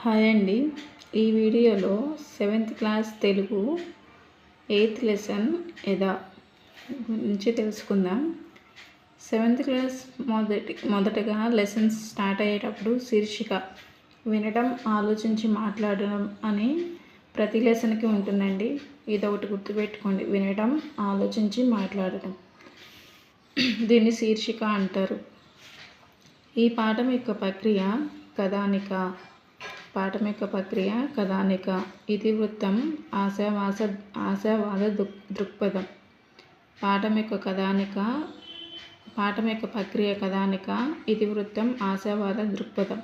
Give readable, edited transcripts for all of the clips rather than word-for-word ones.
Hi అండి. ఈ వీడియోలో 7th class Telugu 8th lesson ఎదా గురించి తెలుసుకుందాం. 7th క్లాస్ మొదటగా లెసన్స్ స్టార్ట్ అయ్యేటప్పుడు శీర్షిక వినడం, ఆలోచించి మాట్లాడడం అని ప్రతి లెసన్కి ఉంటుందండి. ఇదొకటి గుర్తుపెట్టుకోండి, వినడం, ఆలోచించి మాట్లాడడం. దీన్ని శీర్షిక అంటారు. ఈ పాఠం యొక్క ప్రక్రియ కథానిక, ఇతివృత్తం, ఆశావాద దృక్పథం. పాఠం యొక్క ప్రక్రియ కథానిక, ఇతివృత్తం, ఆశావాద దృక్పథం.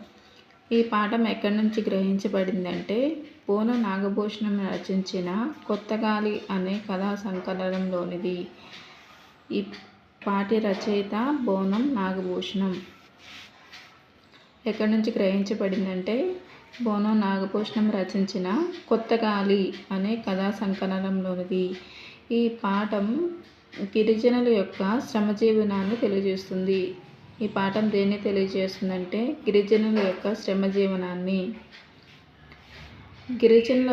ఈ పాఠం ఎక్కడి నుంచి గ్రహించబడిందంటే బోనం నాగభూషణం రచించిన కొత్త గాలి అనే కథా సంకలనంలోనిది. ఈ పాఠ్య రచయిత బోనం నాగభూషణం. ఎక్కడి నుంచి గ్రహించబడిందంటే బోనం నాగభూషణం రచించిన కొత్త గాలి అనే కథా సంకలనంలోనిది. ఈ పాఠం గిరిజనుల యొక్క శ్రమజీవనాన్ని తెలియజేస్తుంది. ఈ పాఠం దేన్ని తెలియజేస్తుందంటే గిరిజనుల యొక్క శ్రమజీవనాన్ని. గిరిజనుల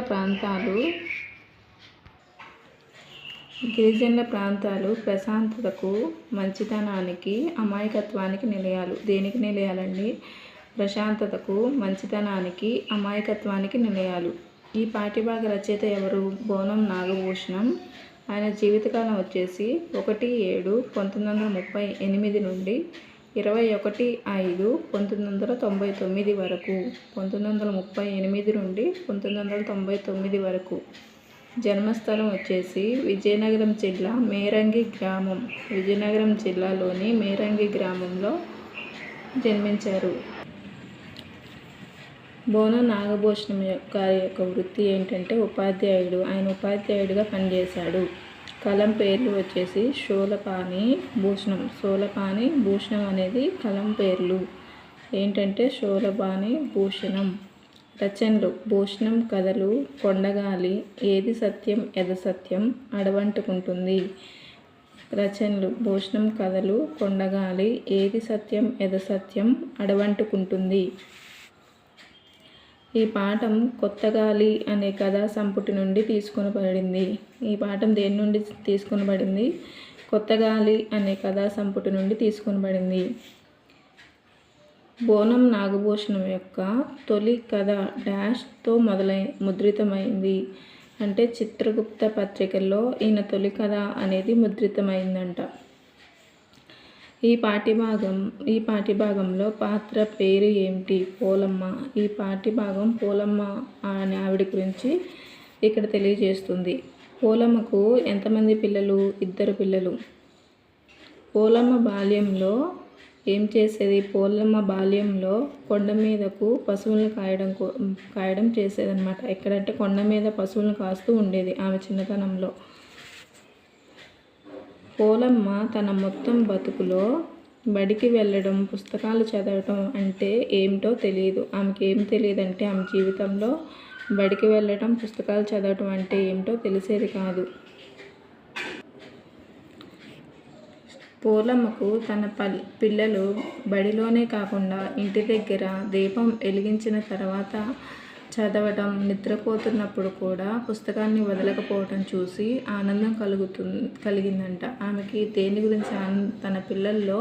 ప్రాంతాలు ప్రశాంతతకు, మంచితనానికి, అమాయకత్వానికి నిలయాలు. దేనికి నిలయాలండి? ప్రశాంతతకు, మంచితనానికి, అమాయకత్వానికి నిలయాలు. ఈ పాఠ్యభాగ రచయిత ఎవరు? బోనం నాగభూషణం. ఆయన జీవితకాలం వచ్చేసి 1/7/1938 నుండి 21/5/1999 వరకు. 1938 నుండి 1999 వరకు. జన్మస్థలం వచ్చేసి విజయనగరం జిల్లా మేరంగి గ్రామం. విజయనగరం జిల్లాలోని మేరంగి గ్రామంలో జన్మించారు. బోనం నాగభూషణం గారి యొక్క వృత్తి ఏంటంటే ఉపాధ్యాయుడు. ఆయన ఉపాధ్యాయుడిగా పనిచేశాడు. కలం పేర్లు వచ్చేసి శూలపాణి, భూషణం. శూలపాణి, భూషణం అనేది కలం పేర్లు. ఏంటంటే శూలపాణి, భూషణం. రచనలు: భూషణం కథలు, కొండగాలి, ఏది సత్యం ఎదసత్యం, అడవంటుకుంటుంది. రచనలు: భూషణం కథలు, కొండగాలి, ఏది సత్యం ఎదసత్యం, అడవంటుకుంటుంది. ఈ పాఠం కొత్త గాలి అనే కథా సంపుటి నుండి తీసుకొనబడింది. ఈ పాఠం దేని నుండి తీసుకొనబడింది? కొత్త గాలి అనే కథా సంపుటి నుండి తీసుకొనబడింది. బోనం నాగభూషణం యొక్క తొలి కథ డాష్తో ముద్రితమైంది. అంటే చిత్రగుప్త పత్రికల్లో ఈయన తొలి కథ అనేది ముద్రితమైందంట. ఈ పాఠ్యభాగంలో పాత్ర పేరు ఏమిటి? పోలమ్మ. ఈ పాఠ్యభాగం పోలమ్మ అనే ఆవిడ గురించి ఇక్కడ తెలియజేస్తుంది. పోలమ్మకు ఎంతమంది పిల్లలు? 2 పిల్లలు. పోలమ్మ బాల్యంలో ఏం చేసేది? పోలమ్మ బాల్యంలో కొండ మీదకు పశువులను కాయడం చేసేదన్నమాట. ఎక్కడంటే కొండ మీద పశువులను కాస్తూ ఉండేది ఆమె చిన్నతనంలో. పోలమ్మ తన మొత్తం బతుకులో బడికి వెళ్ళడం, పుస్తకాలు చదవటం అంటే ఏమిటో తెలియదు. ఆమెకి ఏం తెలియదంటే ఆమె జీవితంలో బడికి వెళ్ళడం, పుస్తకాలు చదవటం అంటే ఏమిటో తెలిసేది కాదు. పోలమ్మకు తన పిల్లలు బడిలోనే కాకుండా ఇంటి దగ్గర దీపం వెలిగించిన తర్వాత చదవటం, నిద్రపోతున్నప్పుడు కూడా పుస్తకాన్ని వదలకపోవటం చూసి ఆనందం కలిగిందంట. ఆమెకి దేని గురించి తన పిల్లల్లో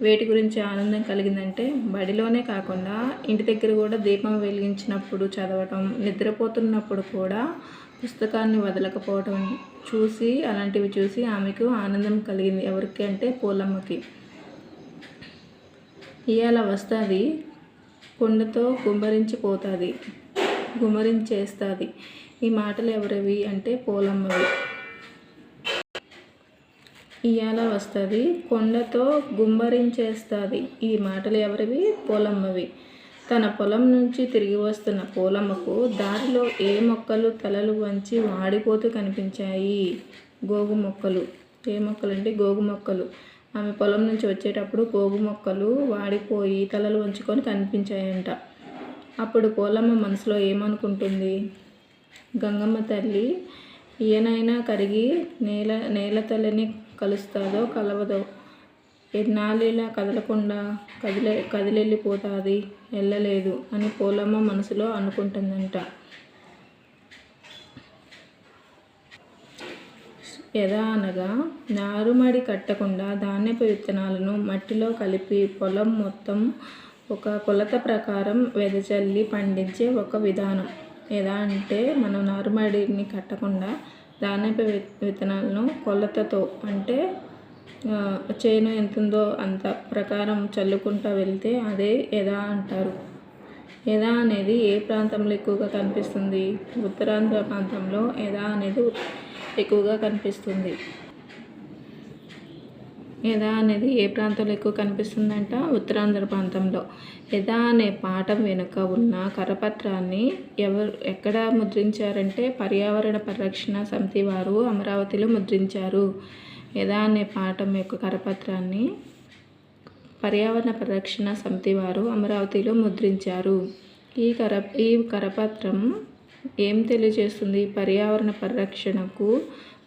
వేటి గురించి ఆనందం కలిగిందంటే బడిలోనే కాకుండా ఇంటి దగ్గర కూడా దీపం వెలిగించినప్పుడు చదవటం, నిద్రపోతున్నప్పుడు కూడా పుస్తకాన్ని వదలకపోవటం చూసి, అలాంటివి చూసి ఆమెకు ఆనందం కలిగింది. ఎవరికి అంటే పోలమ్మకి. ఇయాల వస్తుంది కొండతో గుమ్మరించేస్తుంది. ఈ మాటలు ఎవరివి అంటే పోలమ్మవి. ఇయాల వస్తుంది కొండతో గుమ్మరించేస్తుంది. ఈ మాటలు ఎవరివి? పోలమ్మవి. తన పొలం నుంచి తిరిగి వస్తున్న పోలమ్మకు దారిలో ఏ మొక్కలు తలలు వంచి వాడిపోతూ కనిపించాయి? గోగు మొక్కలు. ఏ మొక్కలు అంటే గోగు మొక్కలు. ఆమె పొలం నుంచి వచ్చేటప్పుడు గోగు మొక్కలు వాడిపోయి తలలు వంచుకొని కనిపించాయంట. అప్పుడు పోలమ్మ మనసులో ఏమనుకుంటుంది? గంగమ్మ తల్లి ఈయనైనా కరిగి నేల తల్లిని కలుస్తుందో కలవదో, ఎన్నాళ్ళు ఇలా కదలకుండా కదిలెళ్ళిపోతుంది, వెళ్ళలేదు అని పోలమ్మ మనసులో అనుకుంటుందంట. ఎలా అనగా, నారుమడి కట్టకుండా ధాన్యపు విత్తనాలను మట్టిలో కలిపి పొలం మొత్తం ఒక కొలత ప్రకారం వెదజల్లి పండించే ఒక విధానం. ఎలా అంటే, మనం నారుమడిని కట్టకుండా ధాన్యపు విత్తనాలను కొలతతో, అంటే చేను ఎంత ఉందో అంత ప్రకారం చల్లుకుంటూ వెళ్తే అదే ఎదా అంటారు. ఎదా అనేది ఏ ప్రాంతంలో ఎక్కువగా కనిపిస్తుంది? ఉత్తరాంధ్ర ప్రాంతంలో ఎదా అనేది ఎక్కువగా కనిపిస్తుంది. ఎదా అనేది ఏ ప్రాంతంలో ఎక్కువ కనిపిస్తుందంట? ఉత్తరాంధ్ర ప్రాంతంలో. ఎదా అనే పాఠం వెనుక ఉన్న కరపత్రాన్ని ఎక్కడ ముద్రించారంటే పర్యావరణ పరిరక్షణ సమితి వారు అమరావతిలో ముద్రించారు. ఎదా అనే పాఠం యొక్క కరపత్రాన్ని పర్యావరణ పరిరక్షణ సమితి వారు అమరావతిలో ముద్రించారు. ఈ కరపత్రం ఏం తెలియజేస్తుంది? పర్యావరణ పరిరక్షణకు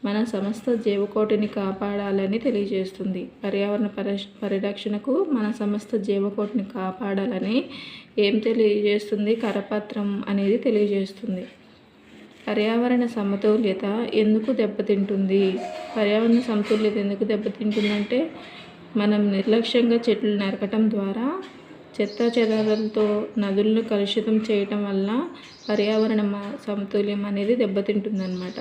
మన సమస్త జీవకోటిని కాపాడాలని తెలియజేస్తుంది. పర్యావరణ పరిరక్షణకు మన సమస్త జీవకోటిని కాపాడాలని ఏం తెలియజేస్తుంది? కరపత్రం అనేది తెలియజేస్తుంది. పర్యావరణ సమతుల్యత ఎందుకు దెబ్బతింటుంది? పర్యావరణ సమతుల్యత ఎందుకు దెబ్బతింటుందంటే, మనం నిర్లక్ష్యంగా చెట్లు నరకటం ద్వారా, చెత్త చెదారాలతో నదులను కలుషితం చేయటం వల్ల పర్యావరణ సమతుల్యం అనేది దెబ్బతింటుందన్నమాట.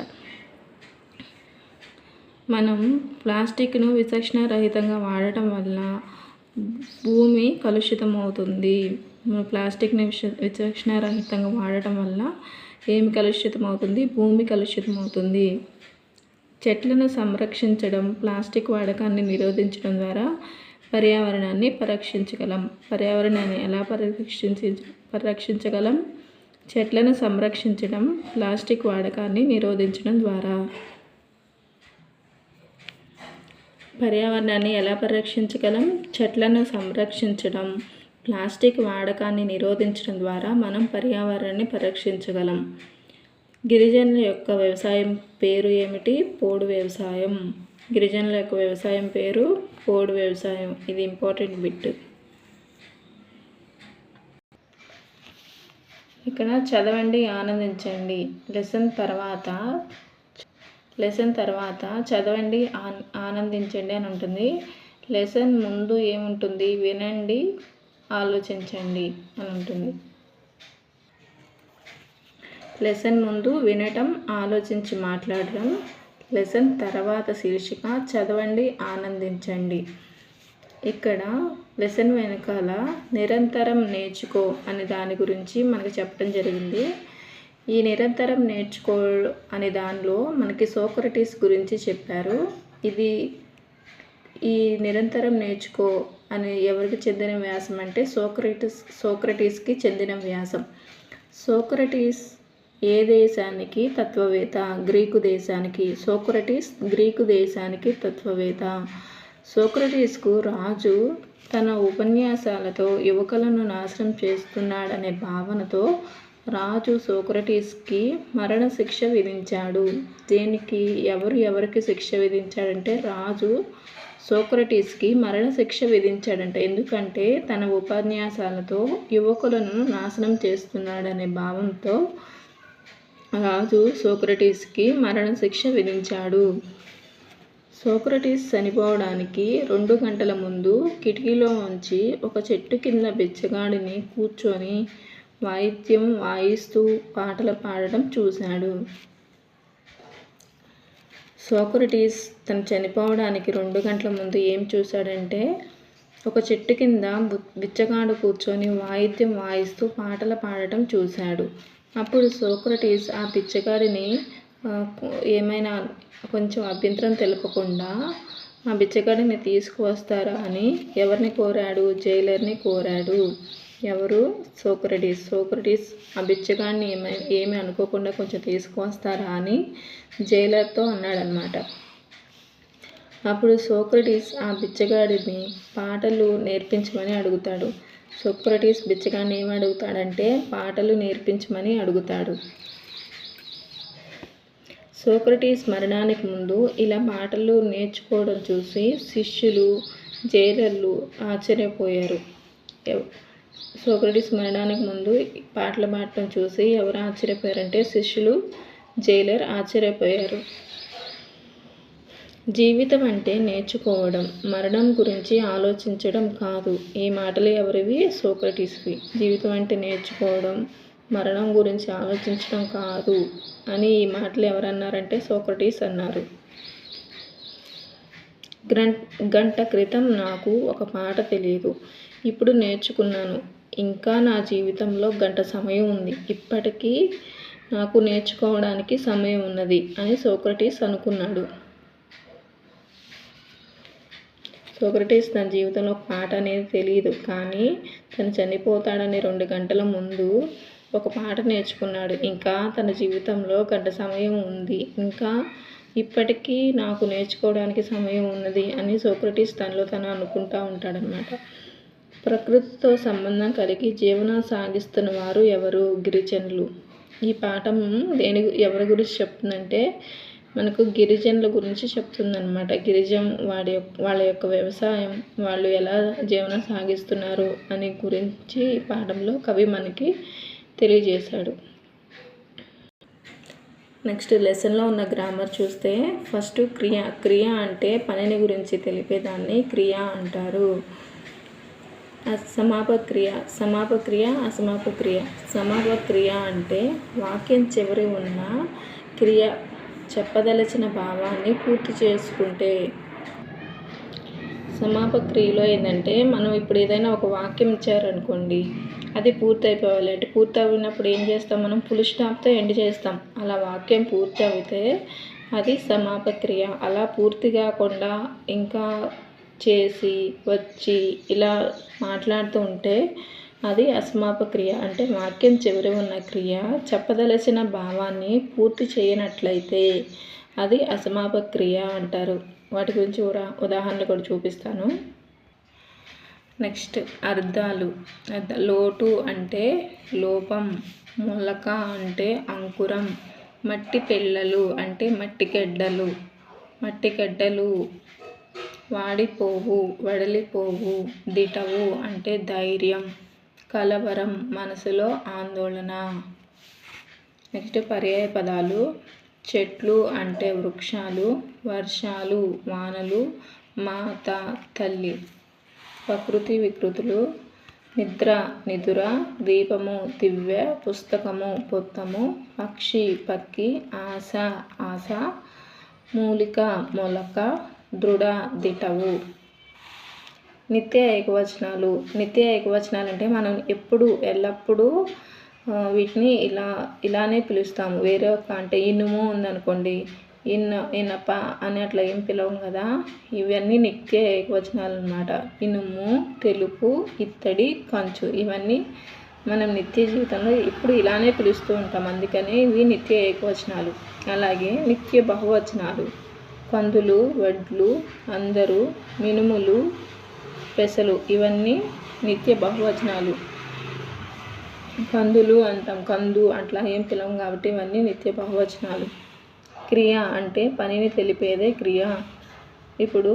మనం ప్లాస్టిక్ను విచక్షణారహితంగా వాడటం వల్ల భూమి కలుషితం అవుతుంది. ప్లాస్టిక్ని విచక్షణారహితంగా వాడటం వల్ల ఏమి కలుషితం అవుతుంది? భూమి కలుషితం అవుతుంది. చెట్లను సంరక్షించడం, ప్లాస్టిక్ వాడకాన్ని నిరోధించడం ద్వారా పర్యావరణాన్ని పరిరక్షించగలం. పర్యావరణాన్ని ఎలా పరిరక్షించగలం? చెట్లను సంరక్షించడం, ప్లాస్టిక్ వాడకాన్ని నిరోధించడం ద్వారా. పర్యావరణాన్ని ఎలా పరిరక్షించగలం? చెట్లను సంరక్షించడం, ప్లాస్టిక్ వాడకాన్ని నిరోధించడం ద్వారా మనం పర్యావరణాన్ని పరిరక్షించగలం. గిరిజనుల యొక్క వ్యవసాయం పేరు ఏమిటి? పోడు వ్యవసాయం. గిరిజనుల యొక్క వ్యవసాయం పేరు పోడు వ్యవసాయం. ఇది ఇంపార్టెంట్ బిట్. ఇక్కడ చదవండి, ఆనందించండి. లెసన్ తర్వాత చదవండి, ఆనందించండి అని ఉంటుంది. లెసన్ ముందు ఏముంటుంది? వినండి, ఆలోచించండి అని ఉంటుంది. లెసన్ ముందు వినటం, ఆలోచించి మాట్లాడడం. లెసన్ తర్వాత శీర్షిక చదవండి, ఆనందించండి. ఇక్కడ లెసన్ వెనకాల నిరంతరం నేర్చుకో అనే దాని గురించి మనకు చెప్పడం జరిగింది. ఈ నిరంతరం నేర్చుకో అనే దానిలో మనకి సోక్రటీస్ గురించి చెప్పారు. ఈ నిరంతరం నేర్చుకో అని ఎవరికి చెందిన వ్యాసం అంటే సోక్రటీస్కి చెందిన వ్యాసం. సోక్రటీస్ ఏ దేశానికి తత్వవేత్త? గ్రీకు దేశానికి. సోక్రటీస్ గ్రీకు దేశానికి తత్వవేత్త. సోక్రటీస్కు రాజు తన ఉపన్యాసాలతో యువకులను నాశనం చేస్తున్నాడనే భావనతో రాజు సోక్రటీస్కి మరణశిక్ష విధించాడు. దేనికి? ఎవరికి శిక్ష విధించాడంటే రాజు సోక్రటీస్కి మరణశిక్ష విధించాడంట. ఎందుకంటే తన ఉపన్యాసాలతో యువకులను నాశనం చేస్తున్నాడనే భావంతో రాజు సోక్రటీస్కి మరణశిక్ష విధించాడు. సోక్రటీస్ చనిపోవడానికి 2 గంటల ముందు కిటికీలో ఉంచి ఒక చెట్టు కింద బిచ్చగాడిని కూర్చొని వాయిద్యం వాయిస్తూ పాటలు పాడటం చూశాడు. సోక్రటీస్ తను చనిపోవడానికి 2 గంటల ముందు ఏం చూశాడంటే, ఒక చెట్టు కింద బిచ్చగాడు కూర్చొని వాయిద్యం వాయిస్తూ పాటలు పాడటం చూశాడు. అప్పుడు సోక్రటీస్ ఆ బిచ్చగాడిని ఏమైనా కొంచెం అభ్యంతరం తెలపకుండా ఆ బిచ్చగాడిని తీసుకువస్తారా అని ఎవరిని కోరాడు? జైలర్ని కోరాడు. ఎవరు? సోక్రటీస్ ఆ బిచ్చగాడిని ఏమి అనుకోకుండా కొంచెం తీసుకువస్తారా అని జైలర్తో అన్నాడనమాట. అప్పుడు సోక్రటీస్ ఆ బిచ్చగాడిని పాటలు నేర్పించమని అడుగుతాడు. సోక్రటీస్ బిచ్చగాడిని ఏమి అడుగుతాడంటే పాటలు నేర్పించమని అడుగుతాడు. సోక్రటీస్ మరణానికి ముందు ఇలా పాటలు నేర్చుకోవడం చూసి శిష్యులు జైలర్లు ఆశ్చర్యపోయారు. సోక్రటీస్ మరణానికి ముందు పాటలు పాడటం చూసి ఎవరు ఆశ్చర్యపోయారంటే శిష్యులు, జైలర్ ఆశ్చర్యపోయారు. జీవితం అంటే నేర్చుకోవడం, మరణం గురించి ఆలోచించడం కాదు. ఈ మాటలు ఎవరివి? సోక్రటీస్వి. జీవితం అంటే నేర్చుకోవడం, మరణం గురించి ఆలోచించడం కాదు అని ఈ మాటలు ఎవరన్నారంటే సోక్రటీస్ అన్నారు. గంట క్రితం నాకు ఒక పాట తెలియదు, ఇప్పుడు నేర్చుకున్నాను. ఇంకా నా జీవితంలో గంట సమయం ఉంది, ఇప్పటికీ నాకు నేర్చుకోవడానికి సమయం ఉన్నది అని సోక్రటీస్ అనుకున్నాడు. సోక్రటీస్ తన జీవితంలో ఒక పాట అనేది తెలియదు, కానీ తను చనిపోతాడని 2 గంటల ముందు ఒక పాట నేర్చుకున్నాడు. ఇంకా తన జీవితంలో గంట సమయం ఉంది, ఇంకా ఇప్పటికీ నాకు నేర్చుకోవడానికి సమయం ఉన్నది అని సోక్రటీస్ తనలో తను అనుకుంటూ ఉంటాడనమాట. ప్రకృతితో సంబంధం కలిగి జీవనం సాగిస్తున్న వారు ఎవరు? గిరిజనులు. ఈ పాఠం ఎవరి గురించి చెప్తుందంటే మనకు గిరిజనుల గురించి చెప్తుందన్నమాట. వాళ్ళ యొక్క వ్యవసాయం, వాళ్ళు ఎలా జీవనం సాగిస్తున్నారు అని గురించి ఈ పాఠంలో కవి మనకి తెలియజేశాడు. నెక్స్ట్ లెసన్లో ఉన్న గ్రామర్ చూస్తే ఫస్ట్ క్రియ అంటే పనిని గురించి తెలిపేదాన్ని క్రియ అంటారు. సమాపక్రియ, అసమాపక్రియ. సమాపక్రియ అంటే వాక్యం చివరి ఉన్న క్రియ చెప్పదలచిన భావాన్ని పూర్తి చేసుకుంటే. సమాపక్రియలో ఏంటంటే మనం ఇప్పుడు ఏదైనా ఒక వాక్యం ఇచ్చారనుకోండి, అది పూర్తి అయిపోవాలి. అంటే పూర్తి అయినప్పుడు ఏం చేస్తాం? మనం ఫుల్ స్టాప్తో ఎండ్ చేస్తాం. అలా వాక్యం పూర్తి అయితే అది సమాపక్రియ. అలా పూర్తి కాకుండా ఇంకా చేసి వచ్చి ఇలా మాట్లాడుతూ ఉంటే అది అసమాపక్రియ. అంటే వాక్యం చివరి ఉన్న క్రియ చెప్పదలసిన భావాన్ని పూర్తి చేయనట్లయితే అది అసమాపక్రియ అంటారు. వాటి గురించి ఉదాహరణలు కూడా చూపిస్తాను. నెక్స్ట్ అర్థాలు. లోటు అంటే లోపం, మొలక అంటే అంకురం, మట్టి పెళ్ళలు అంటే మట్టిగడ్డలు, వాడిపోవు, వడలిపోవు, దిటవు అంటే ధైర్యం, కలవరం మనసులో ఆందోళన. నెక్స్ట్ పర్యాయ పదాలు. చెట్లు అంటే వృక్షాలు, వర్షాలు వానలు, మాత తల్లి. ప్రకృతి వికృతులు. నిద్ర నిదుర, దీపము దివ్య, పుస్తకము పొత్తము, పక్షి పక్కి, ఆశ, మూలిక మొలక, దృఢ దిటవు. నిత్య ఏకవచనాలు. నిత్య ఏకవచనాలు అంటే మనం ఎల్లప్పుడూ వీటిని ఇలానే పిలుస్తాము. వేరే అంటే ఇనుము ఉందనుకోండి, ఇనప అని అట్లా ఏం పిలవం కదా. ఇవన్నీ నిత్య ఏకవచనాలు అన్నమాట. ఇనుము, తెలుపు, ఇత్తడి, కంచు, ఇవన్నీ మనం నిత్య జీవితంలో ఇప్పుడు ఇలానే పిలుస్తూ ఉంటాం, అందుకనే ఇవి నిత్య ఏకవచనాలు. అలాగే నిత్య బహువచనాలు. కందులు, వడ్లు, అందరూ, మినుములు, పెసలు, ఇవన్నీ నిత్య బహువచనాలు. కందులు అంటాం, కందు అట్లా ఏం పిలవం కాబట్టి ఇవన్నీ నిత్య బహువచనాలు. క్రియ అంటే పనిని తెలిపేదే క్రియ. ఇప్పుడు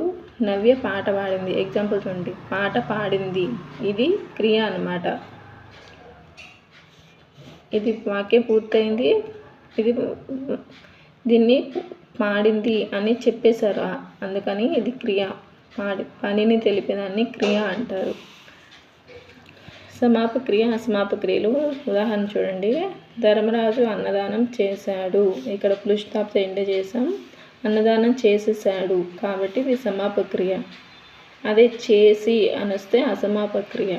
నవ్య పాట పాడింది, ఎగ్జాంపుల్ చూడండి. పాట పాడింది, ఇది క్రియ అన్నమాట. ఇది వాక్యం పూర్తయింది, దీన్ని పాడింది అని చెప్పేశారు, అందుకని ఇది క్రియ. పనిని తెలిపేదాన్ని క్రియ అంటారు. సమాపక్రియ అసమాపక్రియలు. ఉదాహరణ చూడండి. ధర్మరాజు అన్నదానం చేశాడు, ఇక్కడ ఫుల్ స్టాప్తో ఎండ్ చేసాం. అన్నదానం చేసేసాడు కాబట్టి ఇది సమాపక్రియ. అదే చేసి అనొస్తే అసమాపక్రియ.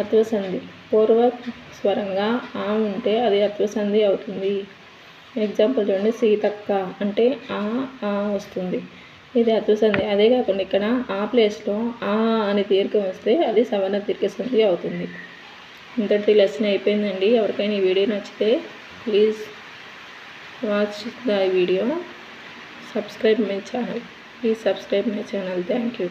అత్వసంధి. పూర్వ స్వరంగా ఆ ఉంటే అది అత్వసంధి అవుతుంది. ఎగ్జాంపుల్ చూడండి. సీతక్క అంటే ఆ వస్తుంది, ఇది అత్వసంధి. అదే కాకుండా ఇక్కడ ఆ ప్లేస్లో ఆ అని దీర్ఘం వస్తే అది సవర్ణ దీర్ఘ సంధి అవుతుంది. ఇంతటి లెసన్ అయిపోయిందండి. ఎవరికైనా ఈ వీడియో నచ్చితే please watch the video, subscribe my channel. Thank you.